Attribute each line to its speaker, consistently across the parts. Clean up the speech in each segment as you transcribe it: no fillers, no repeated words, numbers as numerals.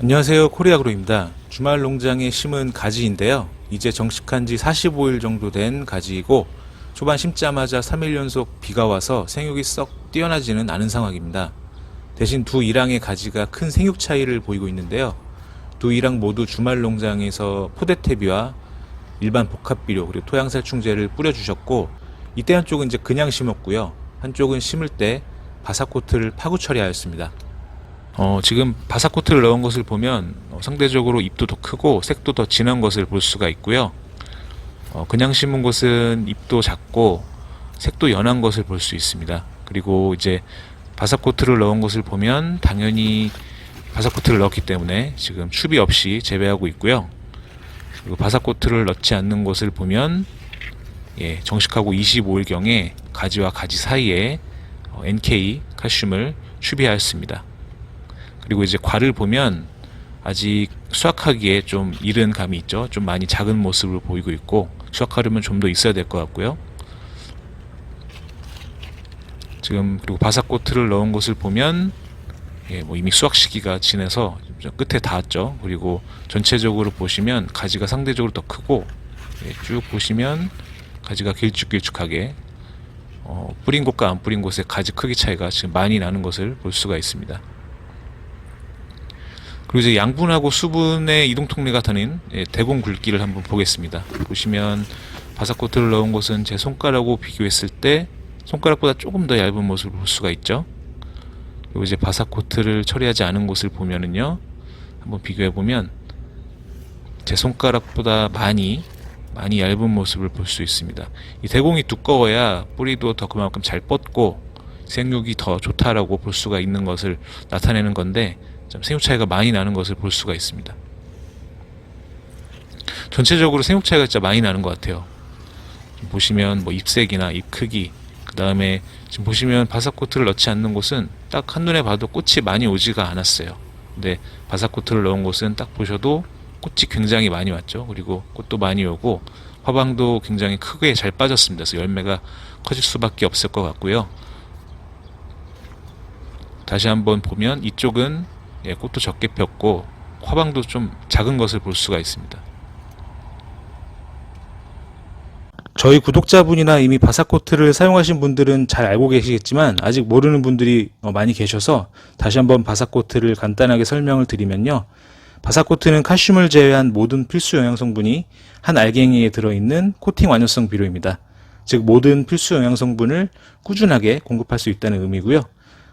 Speaker 1: 안녕하세요, 코리아그로입니다. 주말 농장에 심은 가지인데요. 이제 정식한 지 45일 정도 된 가지이고 초반 심자마자 3일 연속 비가 와서 생육이 썩 뛰어나지는 않은 상황입니다. 대신 두 일항의 가지가 큰 생육 차이를 보이고 있는데요. 두 일항 모두 주말 농장에서 포대태비와 일반 복합비료 그리고 토양살충제를 뿌려주셨고, 이때 한쪽은 이제 그냥 심었고요. 한쪽은 심을 때 바사코트를 파구 처리하였습니다. 지금 바사코트를 넣은 것을 보면 상대적으로 잎도 더 크고 색도 더 진한 것을 볼 수가 있고요. 그냥 심은 것은 잎도 작고 색도 연한 것을 볼 수 있습니다. 그리고 이제 바사코트를 넣은 것을 보면 당연히 바사코트를 넣었기 때문에 지금 추비 없이 재배하고 있고요. 그리고 바사코트를 넣지 않는 것을 보면 정식하고 25일경에 가지와 가지 사이에 NK 칼슘을 추비하였습니다. 그리고 이제 과를 보면 아직 수확하기에 좀 이른 감이 있죠. 좀 많이 작은 모습을 보이고 있고 수확하려면 좀 더 있어야 될 것 같고요. 지금 그리고 바사코트를 넣은 것을 보면 이미 수확 시기가 지나서 끝에 닿았죠. 그리고 전체적으로 보시면 가지가 상대적으로 더 크고 쭉 보시면 가지가 길쭉길쭉하게 뿌린 곳과 안 뿌린 곳의 가지 크기 차이가 지금 많이 나는 것을 볼 수가 있습니다. 그리고 이제 양분하고 수분의 이동 통로가 되는 대공 굵기를 한번 보겠습니다. 보시면 바사코트를 넣은 곳은 제 손가락하고 비교했을 때 손가락보다 조금 더 얇은 모습을 볼 수가 있죠. 그리고 이제 바사코트를 처리하지 않은 곳을 보면은요, 한번 비교해 보면 제 손가락보다 많이 얇은 모습을 볼 수 있습니다. 이 대공이 두꺼워야 뿌리도 더 그만큼 잘 뻗고 생육이 더 좋다라고 볼 수가 있는 것을 나타내는 건데, 생육 차이가 많이 나는 것을 볼 수가 있습니다. 전체적으로 생육 차이가 진짜 많이 나는 것 같아요. 보시면 잎색이나 잎 크기, 그 다음에 지금 보시면 바사코트를 넣지 않는 곳은 딱 한눈에 봐도 꽃이 많이 오지가 않았어요. 근데 바사코트를 넣은 곳은 딱 보셔도 꽃이 굉장히 많이 왔죠. 그리고 꽃도 많이 오고 화방도 굉장히 크게 잘 빠졌습니다. 그래서 열매가 커질 수밖에 없을 것 같고요. 다시 한번 보면 이쪽은 꽃도 적게 폈고 화방도 좀 작은 것을 볼 수가 있습니다. 저희 구독자분이나 이미 바사코트를 사용하신 분들은 잘 알고 계시겠지만 아직 모르는 분들이 많이 계셔서 다시 한번 바사코트를 간단하게 설명을 드리면요. 바사코트는 칼슘을 제외한 모든 필수 영양성분이 한 알갱이에 들어있는 코팅 완효성 비료입니다. 즉 모든 필수 영양성분을 꾸준하게 공급할 수 있다는 의미고요.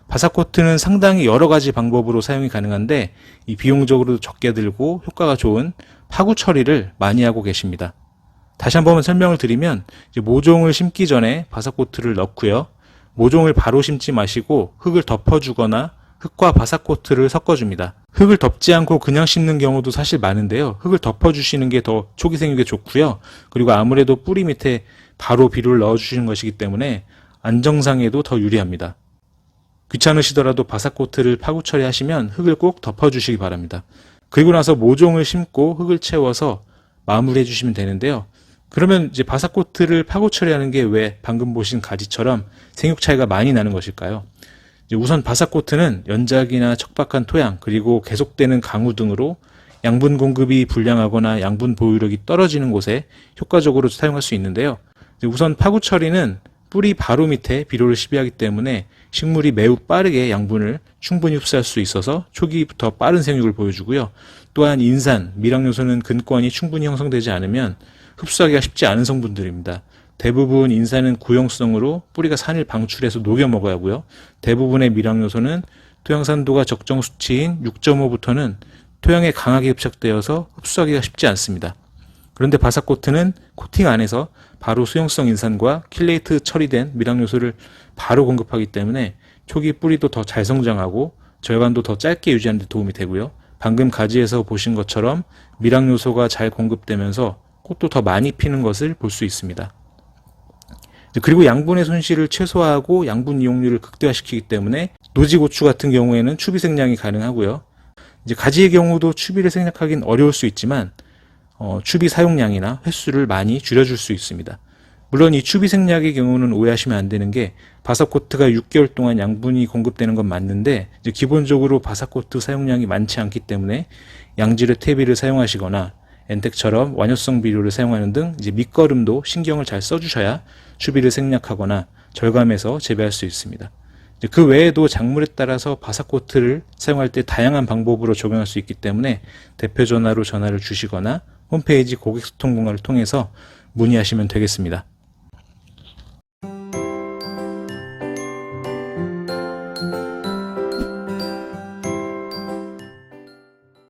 Speaker 1: 바사코트는 상당히 여러 가지 방법으로 사용이 가능한데 이 비용적으로도 적게 들고 효과가 좋은 파구 처리를 많이 하고 계십니다. 다시 한번 설명을 드리면 이제 모종을 심기 전에 바사코트를 넣고요. 모종을 바로 심지 마시고 흙을 덮어주거나 흙과 바사코트를 섞어줍니다. 흙을 덮지 않고 그냥 심는 경우도 사실 많은데요. 흙을 덮어주시는 게 더 초기 생육에 좋고요. 그리고 아무래도 뿌리 밑에 바로 비료를 넣어주시는 것이기 때문에 안정상에도 더 유리합니다. 귀찮으시더라도 바사코트를 파구 처리하시면 흙을 꼭 덮어주시기 바랍니다. 그리고 나서 모종을 심고 흙을 채워서 마무리해 주시면 되는데요. 그러면 이제 바사코트를 파구 처리하는 게 왜 방금 보신 가지처럼 생육 차이가 많이 나는 것일까요? 우선 바사코트는 연작이나 척박한 토양 그리고 계속되는 강우 등으로 양분 공급이 불량하거나 양분 보유력이 떨어지는 곳에 효과적으로 사용할 수 있는데요. 우선 파구 처리는 뿌리 바로 밑에 비료를 시비하기 때문에 식물이 매우 빠르게 양분을 충분히 흡수할 수 있어서 초기부터 빠른 생육을 보여주고요. 또한 인산, 미락요소는 근권이 충분히 형성되지 않으면 흡수하기가 쉽지 않은 성분들입니다. 대부분 인산은 구용성으로 뿌리가 산을 방출해서 녹여 먹어야 하고요. 대부분의 미락요소는 토양산도가 적정 수치인 6.5부터는 토양에 강하게 흡착되어서 흡수하기가 쉽지 않습니다. 그런데 바사코트는 코팅 안에서 바로 수용성 인산과 킬레이트 처리된 미락요소를 바로 공급하기 때문에 초기 뿌리도 더 잘 성장하고 절간도 더 짧게 유지하는 데 도움이 되고요. 방금 가지에서 보신 것처럼 미락요소가 잘 공급되면서 꽃도 더 많이 피는 것을 볼 수 있습니다. 그리고 양분의 손실을 최소화하고 양분 이용률을 극대화시키기 때문에 노지고추 같은 경우에는 추비 생략이 가능하고요. 이제 가지의 경우도 추비를 생략하기는 어려울 수 있지만 추비 사용량이나 횟수를 많이 줄여줄 수 있습니다. 물론 이 추비 생략의 경우는 오해하시면 안 되는 게 바사코트가 6개월 동안 양분이 공급되는 건 맞는데 이제 기본적으로 바사코트 사용량이 많지 않기 때문에 양질의 퇴비를 사용하시거나 엔텍처럼 완효성 비료를 사용하는 등 이제 밑거름도 신경을 잘 써주셔야 추비를 생략하거나 절감해서 재배할 수 있습니다. 그 외에도 작물에 따라서 바사코트를 사용할 때 다양한 방법으로 적용할 수 있기 때문에 대표 전화로 전화를 주시거나 홈페이지 고객소통 공간을 통해서 문의하시면 되겠습니다.